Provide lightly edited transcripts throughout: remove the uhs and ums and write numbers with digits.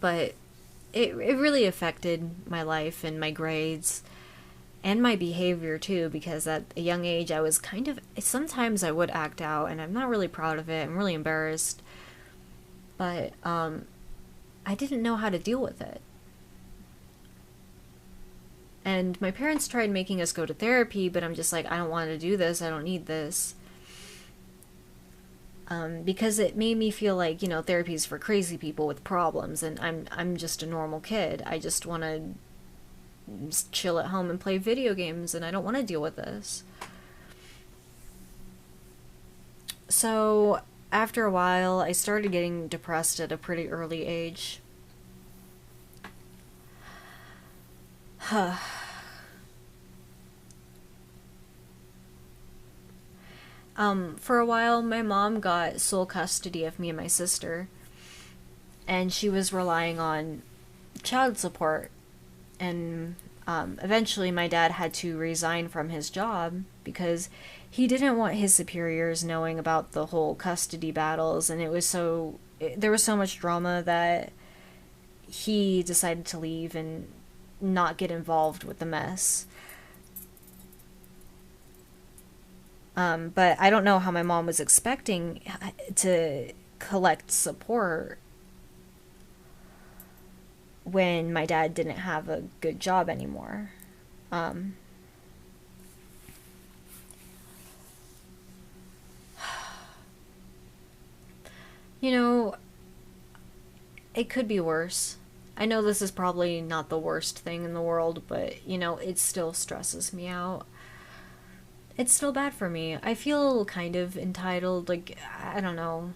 but it really affected my life and my grades and my behavior too, because at a young age I was kind of, sometimes I would act out, and I'm not really proud of it. I'm really embarrassed, but I didn't know how to deal with it. And my parents tried making us go to therapy, but I'm just like, I don't want to do this. I don't need this. Because it made me feel like, therapy is for crazy people with problems, and I'm just a normal kid. I just want to chill at home and play video games, and I don't want to deal with this. So after a while, I started getting depressed at a pretty early age. For a while, my mom got sole custody of me and my sister, and she was relying on child support. And eventually, my dad had to resign from his job because he didn't want his superiors knowing about the whole custody battles, and there was so much drama that he decided to leave and not get involved with the mess. But I don't know how my mom was expecting to collect support when my dad didn't have a good job anymore. Um, you know, it could be worse. I know this is probably not the worst thing in the world, but, it still stresses me out. It's still bad for me. I feel kind of entitled, like, I don't know.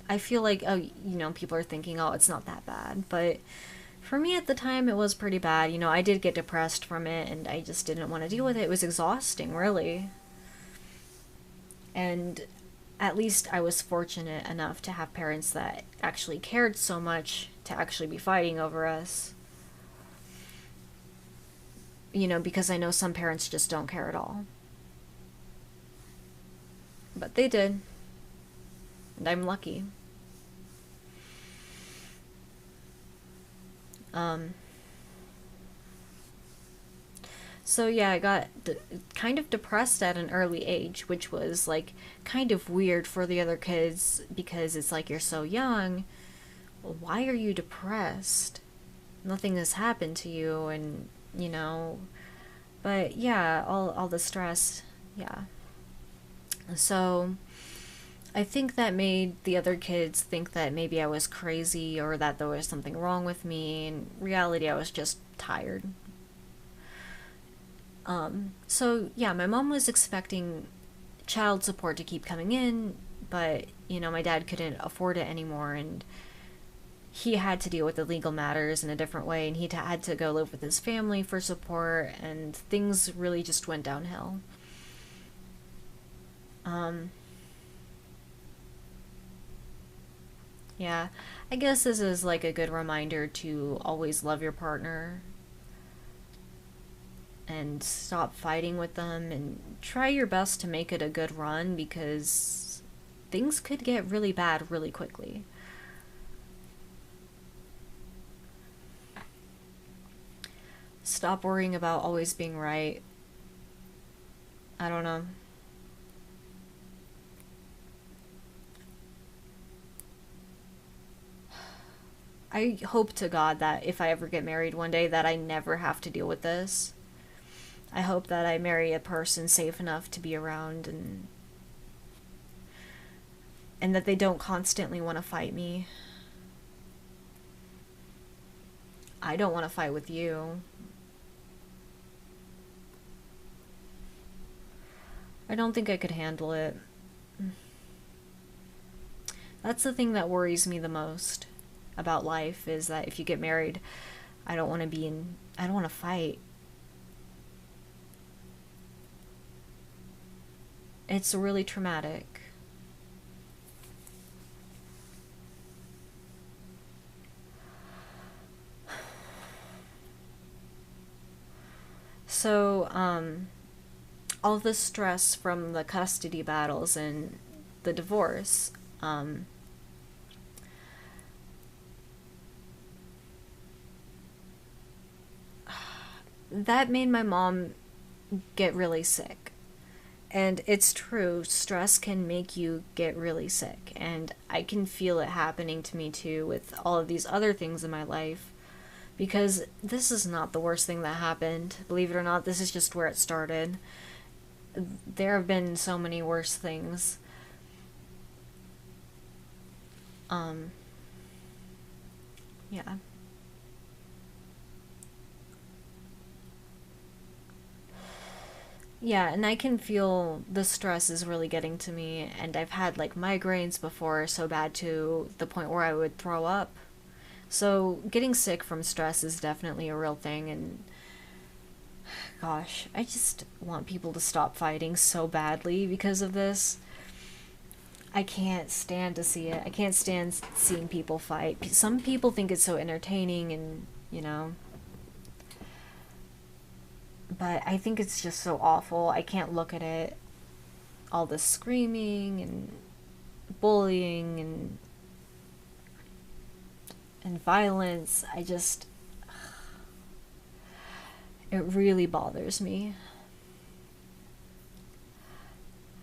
I feel like, oh, people are thinking, oh, it's not that bad. But for me at the time, it was pretty bad. I did get depressed from it, and I just didn't want to deal with it. It was exhausting, really. And at least I was fortunate enough to have parents that actually cared so much to actually be fighting over us. Because I know some parents just don't care at all. But they did. And I'm lucky. Um, so yeah, I got kind of depressed at an early age, which was like kind of weird for the other kids because it's like you're so young. Well, why are you depressed? Nothing has happened to you, and but yeah, all the stress, yeah. So I think that made the other kids think that maybe I was crazy or that there was something wrong with me. In reality, I was just tired. So yeah, my mom was expecting child support to keep coming in, but my dad couldn't afford it anymore, and he had to deal with the legal matters in a different way, and he had to go live with his family for support, and things really just went downhill. Um, yeah, I guess this is like a good reminder to always love your partner and stop fighting with them and try your best to make it a good run because things could get really bad really quickly. Stop worrying about always being right. I don't know. I hope to God that if I ever get married one day that I never have to deal with this. I hope that I marry a person safe enough to be around and that they don't constantly want to fight me. I don't want to fight with you. I don't think I could handle it. That's the thing that worries me the most about life is that if you get married, I don't want to fight. It's really traumatic. So, all the stress from the custody battles and the divorce, that made my mom get really sick. And it's true, stress can make you get really sick. And I can feel it happening to me too with all of these other things in my life. Because this is not the worst thing that happened. Believe it or not, this is just where it started. There have been so many worse things. Yeah. Yeah, and I can feel the stress is really getting to me, and I've had like migraines before so bad to the point where I would throw up. So, getting sick from stress is definitely a real thing, and gosh, I just want people to stop fighting so badly because of this. I can't stand to see it. I can't stand seeing people fight. Some people think it's so entertaining and, but I think it's just so awful. I can't look at it. All the screaming and bullying and violence. It really bothers me.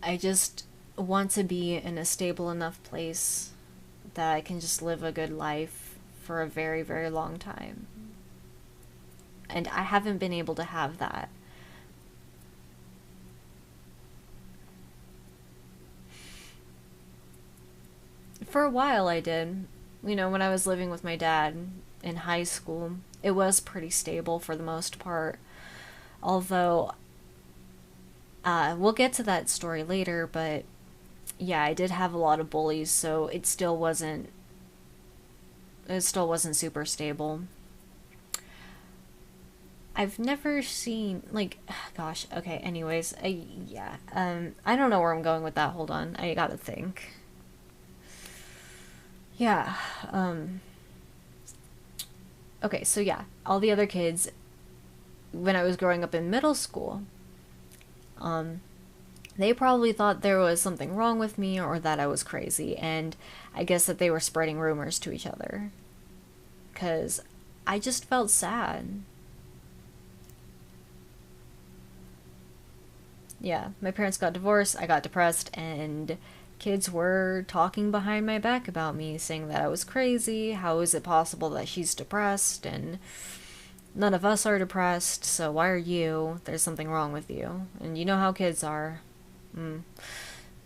I just want to be in a stable enough place that I can just live a good life for a very, very long time. And I haven't been able to have that. For a while I did. When I was living with my dad in high school, it was pretty stable for the most part. Although, we'll get to that story later, but yeah, I did have a lot of bullies, so it still wasn't super stable. I've never seen, like, gosh, okay, anyways, yeah, I don't know where I'm going with that, hold on, I gotta think. Yeah, okay, so yeah, all the other kids, when I was growing up in middle school, they probably thought there was something wrong with me or that I was crazy, and I guess that they were spreading rumors to each other, because I just felt sad. Yeah, my parents got divorced, I got depressed, and kids were talking behind my back about me, saying that I was crazy, how is it possible that she's depressed, and none of us are depressed, so why are you? There's something wrong with you. And you know how kids are.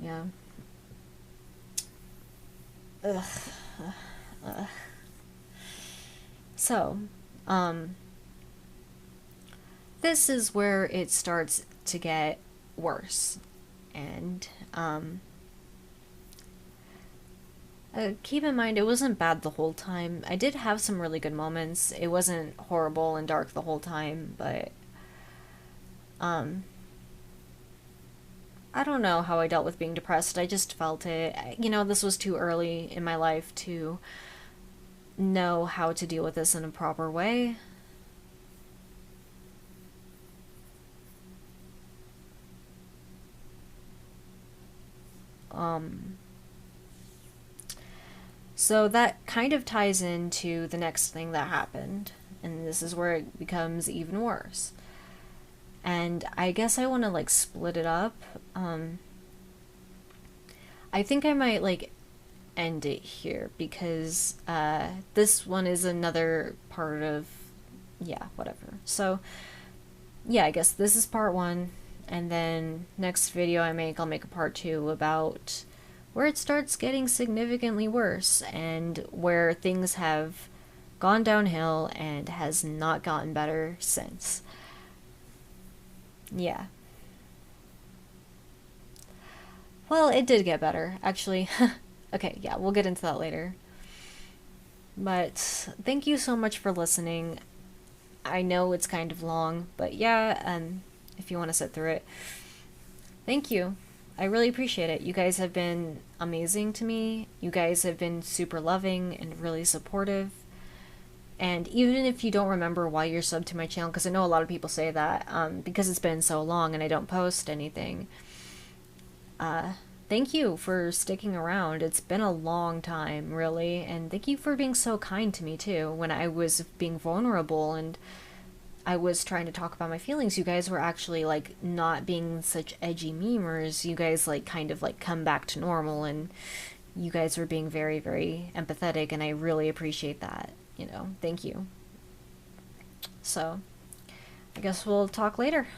Yeah. Ugh. Ugh. So, this is where it starts to get worse. And, keep in mind, it wasn't bad the whole time. I did have some really good moments. It wasn't horrible and dark the whole time, but, I don't know how I dealt with being depressed. I just felt it. This was too early in my life to know how to deal with this in a proper way. So that kind of ties into the next thing that happened, and this is where it becomes even worse. And I guess I want to like split it up. I think I might like end it here because this one is another part of, yeah, whatever. So yeah, I guess this is part one, and then next video I'll make a part two about where it starts getting significantly worse and where things have gone downhill and has not gotten better since. Yeah. Well, it did get better, actually. Okay, yeah, we'll get into that later. But thank you so much for listening. I know it's kind of long, but yeah, if you want to sit through it, thank you. I really appreciate it. You guys have been amazing to me. You guys have been super loving and really supportive. And even if you don't remember why you're subbed to my channel, because I know a lot of people say that, because it's been so long and I don't post anything, thank you for sticking around. It's been a long time, really, and thank you for being so kind to me, too, when I was being vulnerable and I was trying to talk about my feelings, you guys were actually like not being such edgy memers. You guys like kind of like come back to normal, and you guys were being very, very empathetic, and I really appreciate that. Thank you. So, I guess we'll talk later.